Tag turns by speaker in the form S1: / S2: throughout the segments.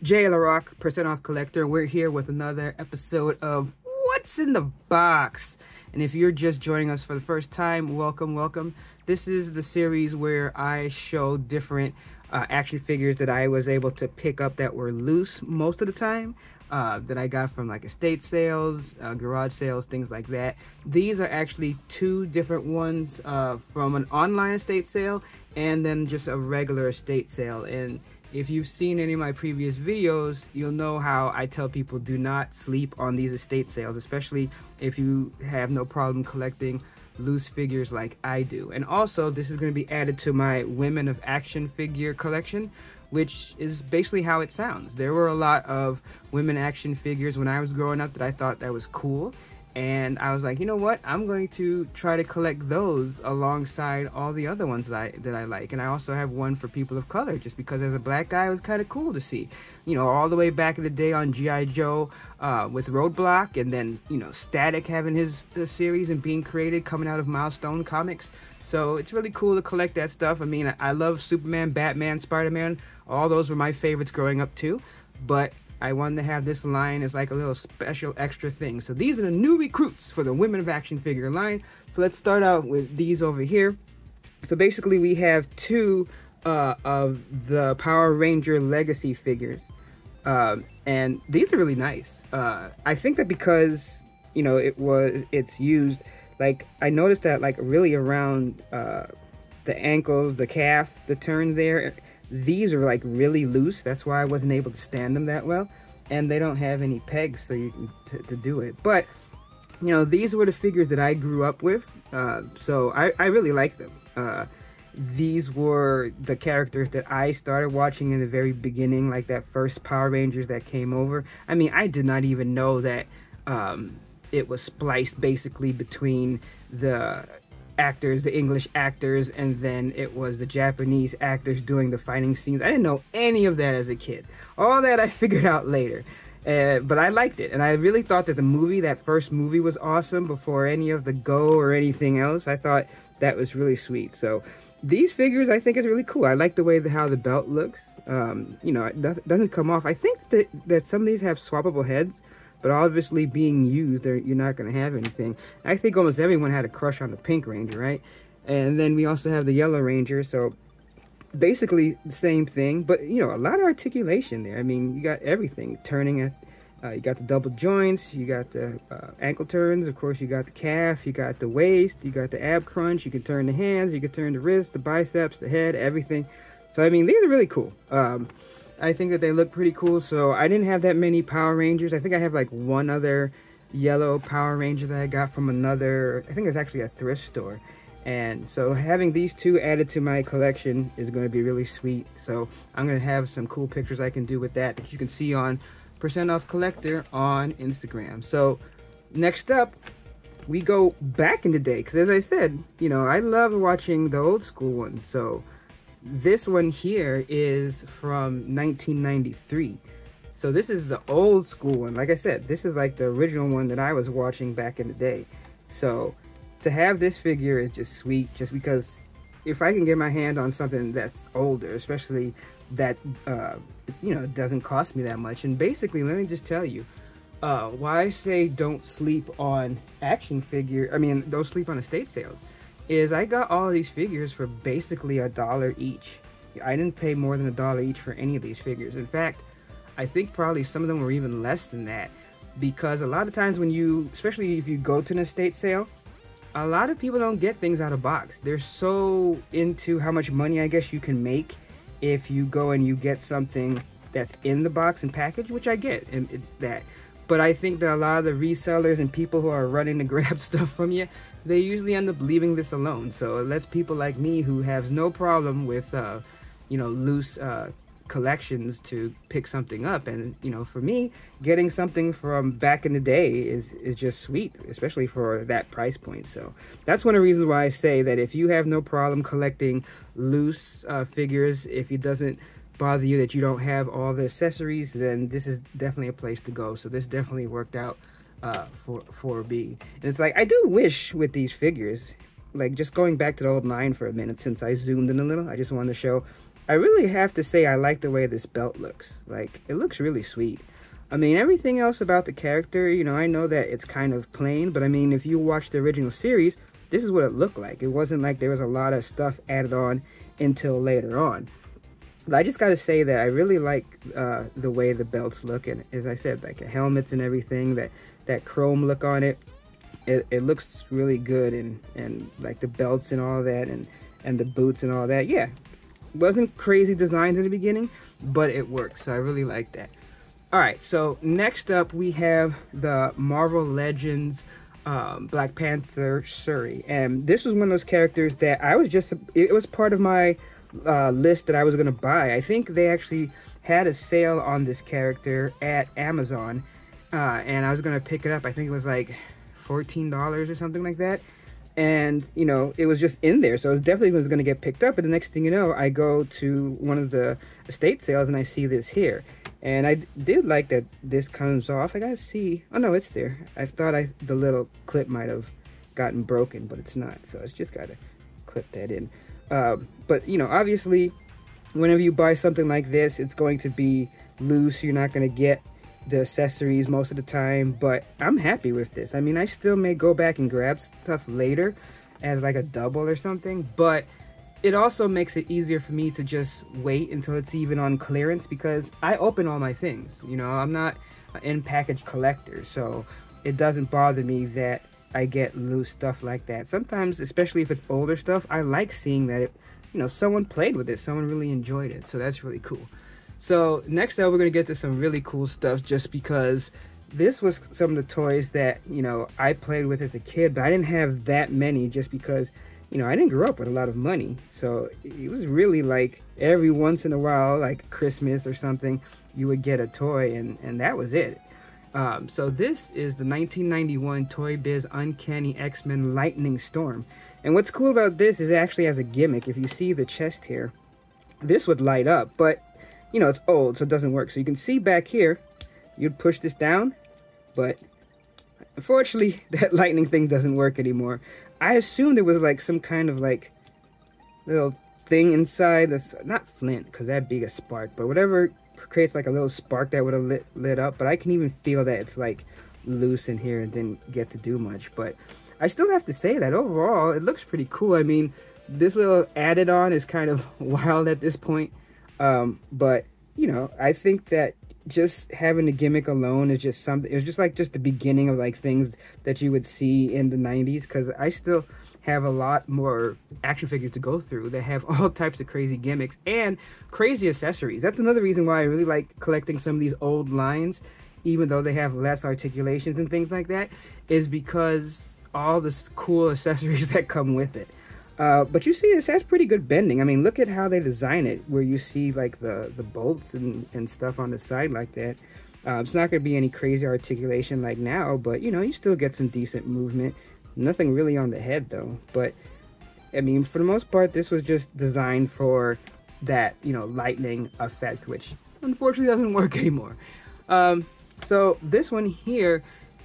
S1: Jay LaRock, Percent Off Collector. We're here with another episode of What's in the Box. And if you're just joining us for the first time, welcome, welcome. This is the series where I show different action figures that I was able to pick up that were loose most of the time, that I got from like estate sales, garage sales, things like that. These are actually two different ones from an online estate sale and then just a regular estate sale. And if you've seen any of my previous videos, you'll know how I tell people do not sleep on these estate sales, especially if you have no problem collecting loose figures like I do. And also, this is going to be added to my Women of Action figure collection, which is basically how it sounds. There were a lot of women action figures when I was growing up that I thought that was cool. And I was like, you know what? I'm going to try to collect those alongside all the other ones that I like. And I also have one for people of color, just because as a black guy, it was kind of cool to see. You know, all the way back in the day on G.I. Joe with Roadblock, and then, you know, Static having his series and being created, coming out of Milestone Comics. So it's really cool to collect that stuff. I mean, I love Superman, Batman, Spider-Man. All those were my favorites growing up too. But I wanted to have this line as like a little special extra thing. So these are the new recruits for the Women of Action figure line. So let's start out with these over here. So basically we have two of the Power Ranger Legacy figures. And these are really nice. I think that because, you know, it's used, like, I noticed that like really around the ankles, the calf, the turn there, these are like really loose. That's why I wasn't able to stand them that well. And they don't have any pegs so you can to do it. But, you know, these were the figures that I grew up with. So I really like them. These were the characters that I started watching in the very beginning, like that first Power Rangers that came over. I mean, I did not even know that it was spliced basically between the actors, the English actors, and then it was the Japanese actors doing the fighting scenes. I didn't know any of that as a kid. All that I figured out later. But I liked it, and I really thought that the movie, that first movie, was awesome before any of the Go or anything else. I thought that was really sweet. So these figures I think is really cool. I like the way how the belt looks. You know, it doesn't come off. I think that some of these have swappable heads, but obviously being used, you're not going to have anything. I think almost everyone had a crush on the Pink Ranger, right? And then we also have the Yellow Ranger, so basically the same thing, but, you know, a lot of articulation there. I mean, you got everything. Turning at, you got the double joints, you got the ankle turns, of course you got the calf, you got the waist, you got the ab crunch, you can turn the hands, you can turn the wrist, the biceps, the head, everything. So, I mean, these are really cool. I think that they look pretty cool. So I didn't have that many Power Rangers. I think I have like one other yellow Power Ranger that I got from another, I think it was actually a thrift store. And so having these two added to my collection is going to be really sweet. So I'm going to have some cool pictures I can do with that you can see on Percent Off Collector on Instagram. So next up, we go back in the day, because as I said, you know, I love watching the old school ones. So this one here is from 1993. So this is the old school one. Like I said, this is like the original one that I was watching back in the day. So to have this figure is just sweet, just because if I can get my hand on something that's older, especially that, you know, doesn't cost me that much. And basically, let me just tell you, why I say don't sleep on action figure, I mean, don't sleep on estate sales, is I got all of these figures for basically $1 each. I didn't pay more than $1 each for any of these figures. In fact, I think probably some of them were even less than that, because a lot of times when you, especially if you go to an estate sale, a lot of people don't get things out of box. They're so into how much money I guess you can make if you go and you get something that's in the box and package, which I get, and it's that. But I think that a lot of the resellers and people who are running to grab stuff from you, they usually end up leaving this alone. So it lets people like me who has no problem with, you know, loose collections to pick something up. And, you know, for me, getting something from back in the day is just sweet, especially for that price point. So that's one of the reasons why I say that if you have no problem collecting loose figures, if it doesn't bother you that you don't have all the accessories, then this is definitely a place to go. So this definitely worked out for me. And it's like, I do wish with these figures, like just going back to the old line for a minute, since I zoomed in a little, I just wanted to show I really have to say I like the way this belt looks. Like, it looks really sweet. I mean, everything else about the character, you know, I know that it's kind of plain, but I mean, if you watch the original series, this is what it looked like. It wasn't like there was a lot of stuff added on until later on. But I just got to say that I really like the way the belts look, and as I said, like the helmets and everything, that chrome look on it, it looks really good, and like the belts and all that, and the boots and all that. Yeah, wasn't crazy designed in the beginning, but it works, so I really like that. All right, so next up we have the Marvel Legends Black Panther Shuri, and this was one of those characters that it was part of my list that I was gonna buy. I think they actually had a sale on this character at Amazon, and I was gonna pick it up. I think it was like $14 or something like that, and you know, it was just in there, so it definitely was gonna get picked up. And the next thing you know, I go to one of the estate sales and I see this here, and I did like that this comes off. I gotta see. Oh no, it's there. I thought the little clip might have gotten broken, but it's not, so it's just gotta clip that in. But you know, obviously whenever you buy something like this, it's going to be loose. You're not going to get the accessories most of the time, but I'm happy with this. I mean, I still may go back and grab stuff later as like a double or something, but it also makes it easier for me to just wait until it's even on clearance, because I open all my things. You know, I'm not an in-package collector, so it doesn't bother me that I get loose stuff like that. Sometimes, especially if it's older stuff, I like seeing that you know, someone played with it, someone really enjoyed it, so that's really cool. So next up, we're gonna get to some really cool stuff, just because this was some of the toys that, you know, I played with as a kid, but I didn't have that many, just because, you know, I didn't grow up with a lot of money. So it was really like every once in a while, like Christmas or something, you would get a toy, and that was it. So this is the 1991 Toy Biz Uncanny X-Men Lightning Storm. And what's cool about this is it actually has a gimmick. If you see the chest here, this would light up, but you know, it's old, so it doesn't work. So you can see back here, you'd push this down, but unfortunately that lightning thing doesn't work anymore. I assumed it was like some kind of like little thing inside that's not flint, because that'd be a spark, but whatever creates like a little spark that would have lit up. But I can even feel that it's like loose in here and didn't get to do much. But I still have to say that overall it looks pretty cool. I mean, this little added on is kind of wild at this point, but you know, I think that just having the gimmick alone is just something. It was just like the beginning of like things that you would see in the 90s, because I still have a lot more action figures to go through that have all types of crazy gimmicks and crazy accessories. That's another reason why I really like collecting some of these old lines, even though they have less articulations and things like that, is because all the cool accessories that come with it. But you see, this has pretty good bending. I mean, look at how they design it, where you see like the bolts and stuff on the side like that. It's not going to be any crazy articulation like now, but you know, you still get some decent movement. Nothing really on the head though. But I mean, for the most part, this was just designed for that, you know, lightning effect, which unfortunately doesn't work anymore. So this one here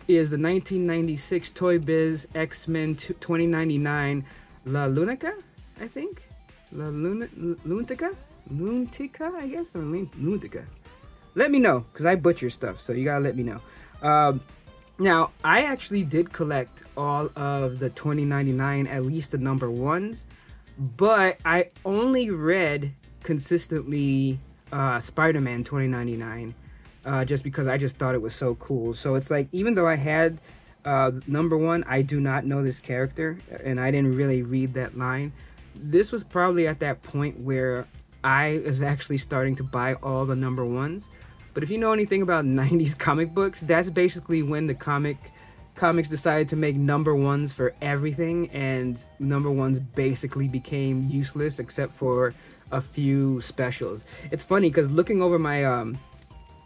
S1: is the 1996 Toy Biz X-Men 2099 La Lunica, I think. La Luntica, I guess, or Luntica. Let me know, because I butcher stuff, so you gotta let me know. Now, I actually did collect all of the 2099, at least the number ones, but I only read consistently Spider-Man 2099, just because I just thought it was so cool. So it's like, even though I had number one, I do not know this character, and I didn't really read that line. This was probably at that point where I was actually starting to buy all the number ones. But if you know anything about 90s comic books, that's basically when the comics decided to make number ones for everything, and number ones basically became useless except for a few specials. It's funny, because looking over my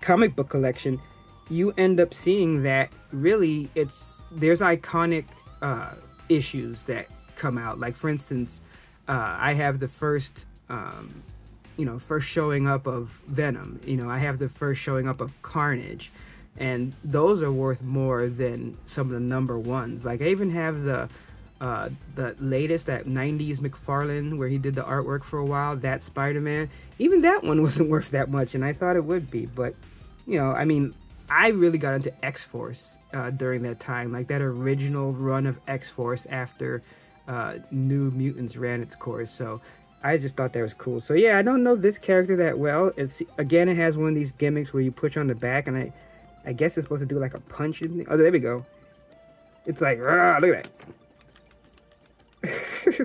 S1: comic book collection, you end up seeing that really there's iconic issues that come out. Like, for instance, I have the first first showing up of Venom. You know, I have the first showing up of Carnage, and those are worth more than some of the number ones. Like, I even have the The latest, that 90s McFarlane, where he did the artwork for a while, that Spider-Man, even that one wasn't worth that much, and I thought it would be. But, you know, I mean, I really got into X-Force during that time, like that original run of X-Force after New Mutants ran its course. So I just thought that was cool. So yeah, I don't know this character that well. It's, again, it has one of these gimmicks where you push on the back, and I guess it's supposed to do like a punch. Oh, there we go. It's like, rah, look at that.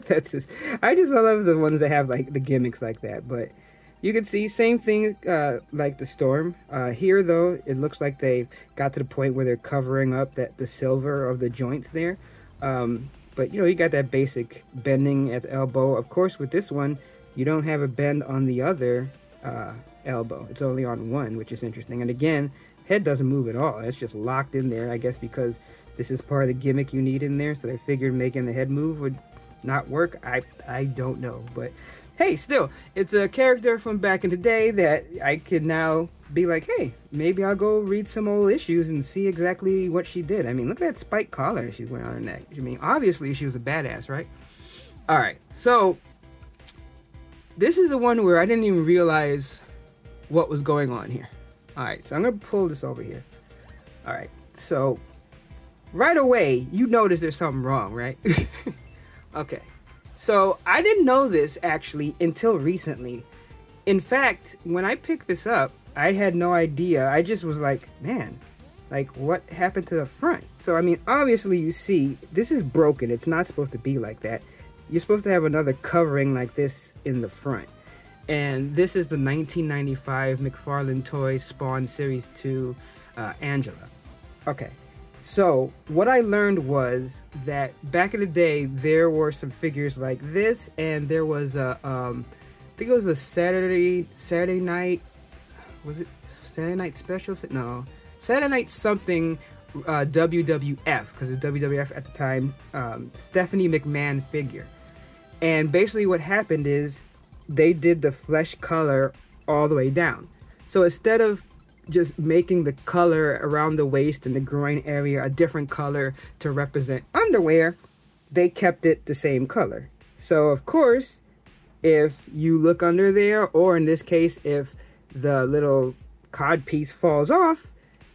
S1: That's just, I just love the ones that have like the gimmicks like that. But you can see same thing like the Storm. Here though, it looks like they got to the point where they're covering up the silver of the joints there. But you know, you got that basic bending at the elbow. Of course, with this one, you don't have a bend on the other elbow. It's only on one, which is interesting. And again, head doesn't move at all. It's just locked in there, I guess, because this is part of the gimmick you need in there. So they figured making the head move would not work. I don't know, but hey, still, it's a character from back in the day that I could now be like, hey, maybe I'll go read some old issues and see exactly what she did. I mean, look at that spike collar she's wearing on her neck. I mean, obviously she was a badass, right? All right, so this is the one where I didn't even realize what was going on here. All right, so I'm gonna pull this over here. All right, so right away, you notice there's something wrong, right? Okay, so I didn't know this actually until recently. In fact, when I picked this up, I had no idea. I just was like, man, like what happened to the front? So, I mean, obviously you see, this is broken. It's not supposed to be like that. You're supposed to have another covering like this in the front. And this is the 1995 McFarlane Toys Spawn Series 2 Angela. Okay. So, what I learned was that back in the day, there were some figures like this, and there was a, I think it was a Saturday night, was it Saturday Night Special? No, Saturday Night something, WWF, because it's WWF at the time, Stephanie McMahon figure. And basically what happened is, they did the flesh color all the way down. So instead of just making the color around the waist and the groin area a different color to represent underwear, they kept it the same color. So of course, if you look under there, or in this case, if the little cod piece falls off,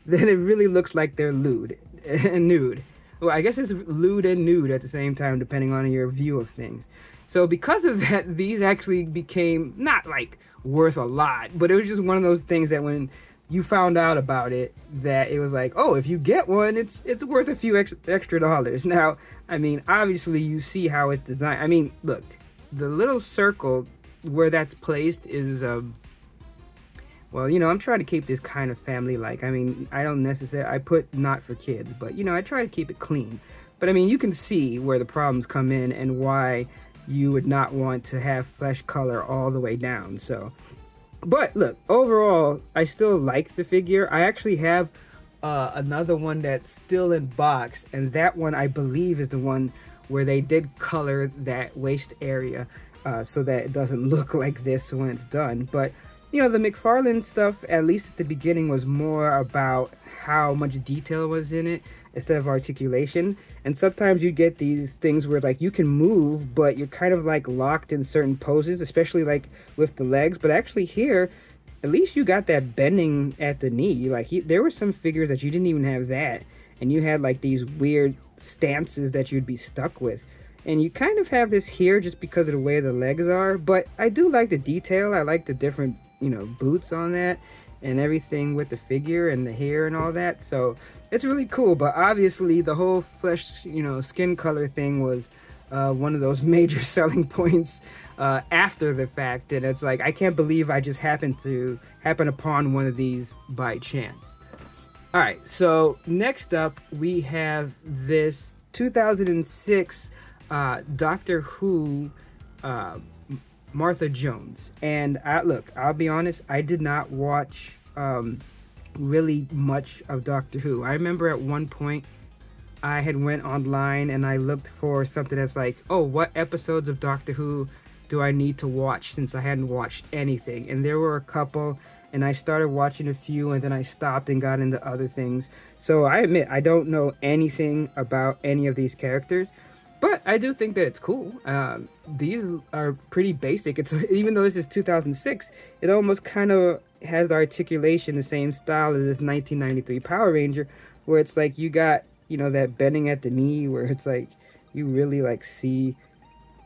S1: then it really looks like they're lewd and nude. Well, I guess it's lewd and nude at the same time, depending on your view of things. So because of that, these actually became not like worth a lot, but it was just one of those things that when you found out about it, that it was like, oh, if you get one, it's worth a few extra dollars. Now, I mean, obviously you see how it's designed. I mean, look, the little circle where that's placed is, well, you know, I'm trying to keep this kind of family-like. I mean, I don't necessarily, I put not for kids, but, you know, I try to keep it clean. But, I mean, you can see where the problems come in and why you would not want to have flesh color all the way down. So, but look, overall, I still like the figure. I actually have another one that's still in box, and that one I believe is the one where they did color that waist area so that it doesn't look like this when it's done. But you know, the McFarlane stuff, at least at the beginning, was more about how much detail was in it instead of articulation. And sometimes you get these things where like you can move, but you're kind of like locked in certain poses, especially like with the legs. But actually here, at least you got that bending at the knee. Like there were some figures that you didn't even have that, and you had like these weird stances that you'd be stuck with. And you kind of have this here just because of the way the legs are. But I do like the detail. I like the different, you know, boots on that and everything with the figure and the hair and all that. So it's really cool. But obviously the whole flesh, you know, skin color thing was one of those major selling points after the fact. And it's like, I can't believe I just happened upon one of these by chance. All right, so next up we have this 2006 Doctor Who Martha Jones. And look, I'll be honest, I did not watch really much of Doctor Who. I remember at one point I had went online and I looked for something that's like, oh, what episodes of Doctor Who do I need to watch, since I hadn't watched anything. And there were a couple, and I started watching a few, and then I stopped and got into other things. So I admit I don't know anything about any of these characters. But I do think that it's cool. These are pretty basic. It's even though this is 2006, it almost kind of has the articulation the same style as this 1993 Power Ranger, where it's like you got, you know, that bending at the knee where it's like you really like see,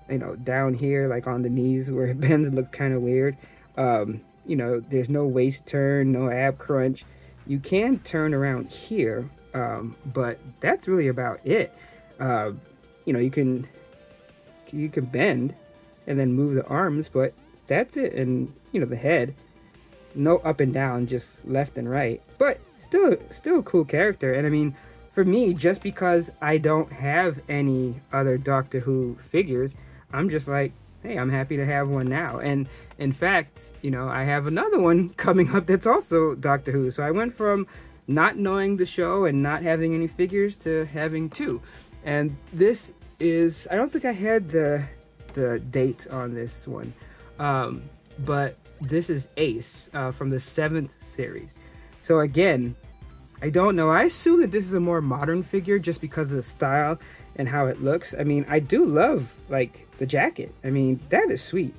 S1: you know, down here like on the knees where it bends, look kind of weird. You know, there's no waist turn, no ab crunch. You can turn around here, but that's really about it. You know, you can bend and then move the arms, but that's it. And you know, the head, no up and down, just left and right, but still a cool character. And I mean, for me, just because I don't have any other Doctor Who figures, I'm just like, hey, I'm happy to have one now. And in fact, you know, I have another one coming up that's also Doctor Who. So I went from not knowing the show and not having any figures to having two. And this is, I don't think I had the date on this one, but this is Ace from the 7th series. So again, I don't know. I assume that this is a more modern figure just because of the style and how it looks. I mean, I do love like the jacket. I mean, that is sweet.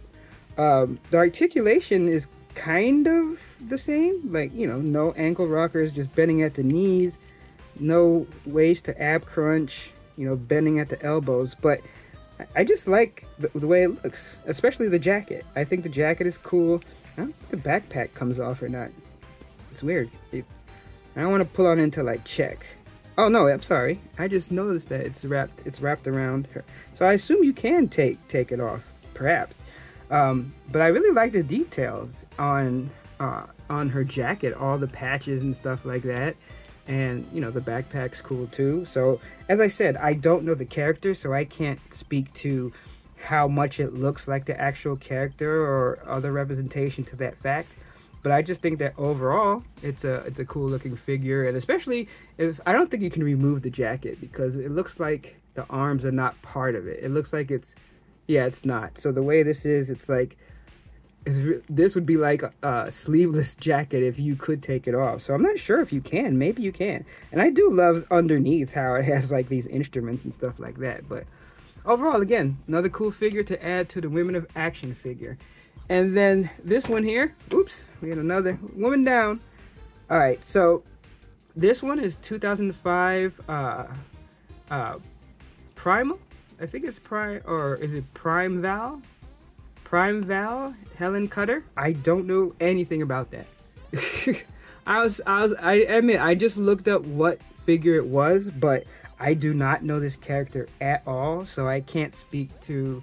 S1: The articulation is kind of the same, like, you know, no ankle rockers, just bending at the knees, no waist to ab crunch, you know, bending at the elbows. But I just like the way it looks, especially the jacket. I think the jacket is cool. I don't think the backpack comes off or not. It's weird. I don't want to pull on into like check. Oh no, I'm sorry. I just noticed that it's wrapped around her. So I assume you can take it off, perhaps. But I really like the details on her jacket, all the patches and stuff like that. And, you know, the backpack's cool too. So, as I said, I don't know the character, so I can't speak to how much it looks like the actual character or other representation to that fact. But I just think that overall, it's a cool looking figure. And especially if, I don't think you can remove the jacket because it looks like the arms are not part of it. It looks like it's not. So the way this is, it's like, this would be like a sleeveless jacket if you could take it off. So I'm not sure if you can. Maybe you can. And I do love underneath how it has like these instruments and stuff like that. But overall, again, another cool figure to add to the Women of Action figure. And then this one here, oops, we had another woman down. All right, so this one is 2005 Primal. I think it's Prime, or is it Prime Val? Prime Val, Helen Cutter. I don't know anything about that. I admit, I just looked up what figure it was, but I do not know this character at all, so I can't speak to,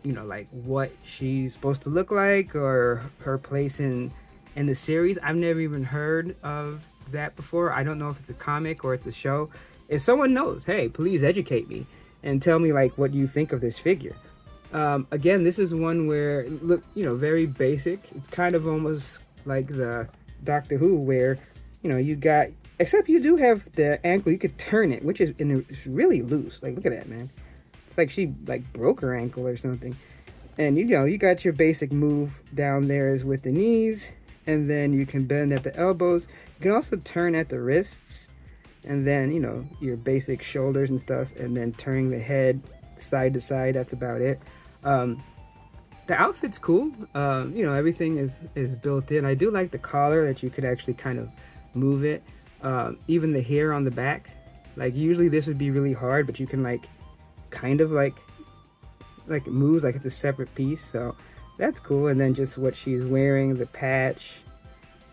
S1: you know, like what she's supposed to look like or her place in the series. I've never even heard of that before. I don't know if it's a comic or it's a show. If someone knows, hey, please educate me and tell me like what you think of this figure. Again, this is one where, look, you know, very basic. It's kind of almost like the Doctor Who where, you know, you got, except you do have the ankle, you could turn it, which is it's really loose. Like, look at that, man. It's like she like broke her ankle or something. And you know, you got your basic move down there is with the knees, and then you can bend at the elbows. You can also turn at the wrists, and then, you know, your basic shoulders and stuff, and then turning the head side to side. That's about it. The outfit's cool. You know, everything is built in. I do like the collar that you could actually kind of move it. Even the hair on the back, like usually this would be really hard, but you can like kind of like move like it's a separate piece. So that's cool. And then just what she's wearing, the patch,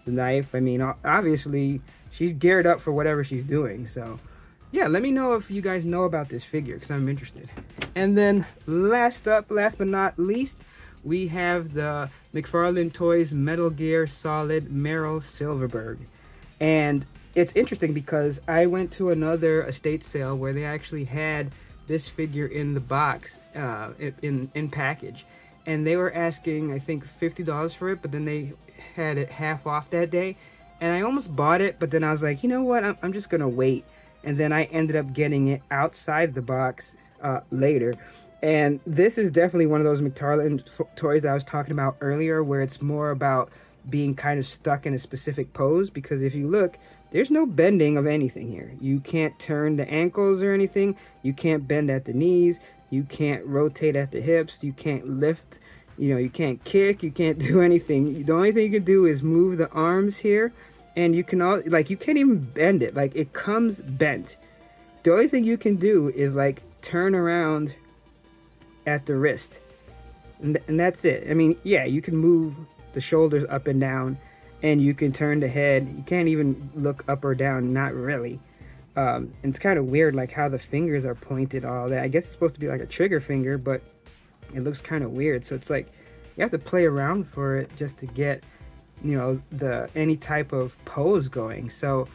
S1: the knife. I mean, obviously she's geared up for whatever she's doing. So yeah, let me know if you guys know about this figure because I'm interested. And then last but not least, we have the McFarlane Toys Metal Gear Solid Meryl Silverberg. And it's interesting because I went to another estate sale where they actually had this figure in the box, in package. And they were asking, I think, $50 for it, but then they had it half off that day. And I almost bought it, but then I was like, you know what, I'm just going to wait. And then I ended up getting it outside the box later. And this is definitely one of those McFarlane toys that I was talking about earlier, where it's more about being kind of stuck in a specific pose. Because if you look, there's no bending of anything here. You can't turn the ankles or anything. You can't bend at the knees. You can't rotate at the hips. You can't lift. You can't kick. You can't do anything. The only thing you can do is move the arms here, and you can you can't even bend it. Like, it comes bent. The only thing you can do is like turn around at the wrist, and that's it. I mean, yeah, you can move the shoulders up and down, and you can turn the head. You can't even look up or down, not really. And it's kind of weird, like how the fingers are pointed, all that. I guess it's supposed to be like a trigger finger, but it looks kind of weird. So it's like you have to play around for it just to get, any type of pose going. So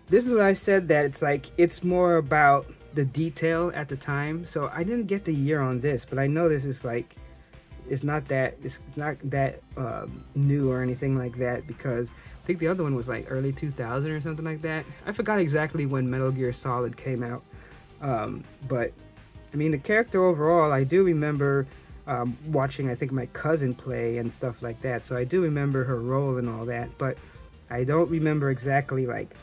S1: this is what I said, that it's like, it's more about the detail at the time. So I didn't get the year on this, but I know this is like, it's not that new or anything like that, because I think the other one was like early 2000 or something like that. I forgot exactly when Metal Gear Solid came out. But I mean, the character overall, I do remember watching, I think, my cousin play and stuff like that. So I do remember her role and all that, but I don't remember exactly, like,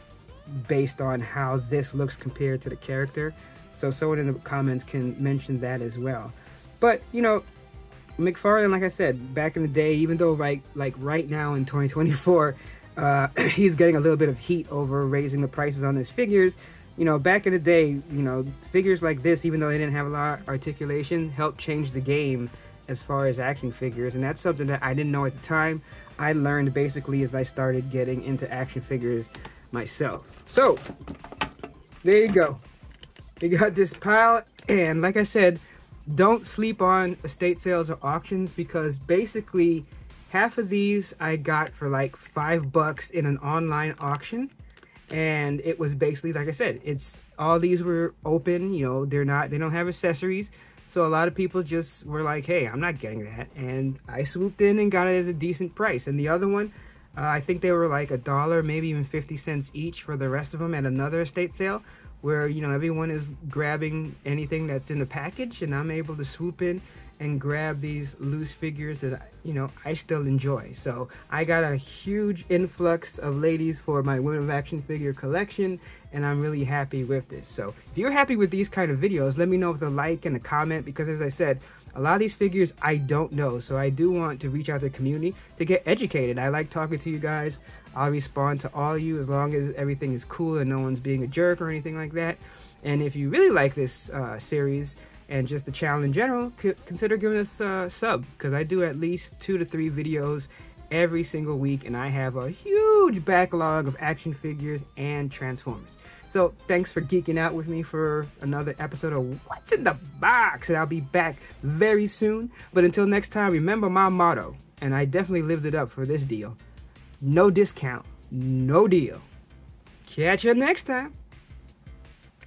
S1: based on how this looks compared to the character. So someone in the comments can mention that as well. But, McFarlane, like I said, back in the day, even though like right now in 2024, he's getting a little bit of heat over raising the prices on his figures. Back in the day, figures like this, even though they didn't have a lot of articulation, helped change the game as far as action figures. And that's something that I didn't know at the time. I learned basically as I started getting into action figures myself. So, there you go. We got this pile, and like I said, don't sleep on estate sales or auctions, because basically half of these I got for like $5 in an online auction. And it was basically, like I said, all these were open, they don't have accessories. So a lot of people just were like, hey, I'm not getting that. And I swooped in and got it as a decent price. And the other one, I think they were like $1, maybe even 50 cents each for the rest of them at another estate sale, where, everyone is grabbing anything that's in the package, and I'm able to swoop in and grab these loose figures that, I still enjoy. So I got a huge influx of ladies for my Women of Action figure collection, and I'm really happy with this. So if you're happy with these kind of videos, let me know with a like and a comment, because as I said, a lot of these figures I don't know, so I do want to reach out to the community to get educated. I like talking to you guys. I'll respond to all of you as long as everything is cool and no one's being a jerk or anything like that. And if you really like this series and just the channel in general, consider giving us a sub, because I do at least 2 to 3 videos every single week, and I have a huge backlog of action figures and Transformers. So thanks for geeking out with me for another episode of What's in the Box, and I'll be back very soon. But until next time, remember my motto, and I definitely lived it up for this deal: no discount, no deal. Catch you next time.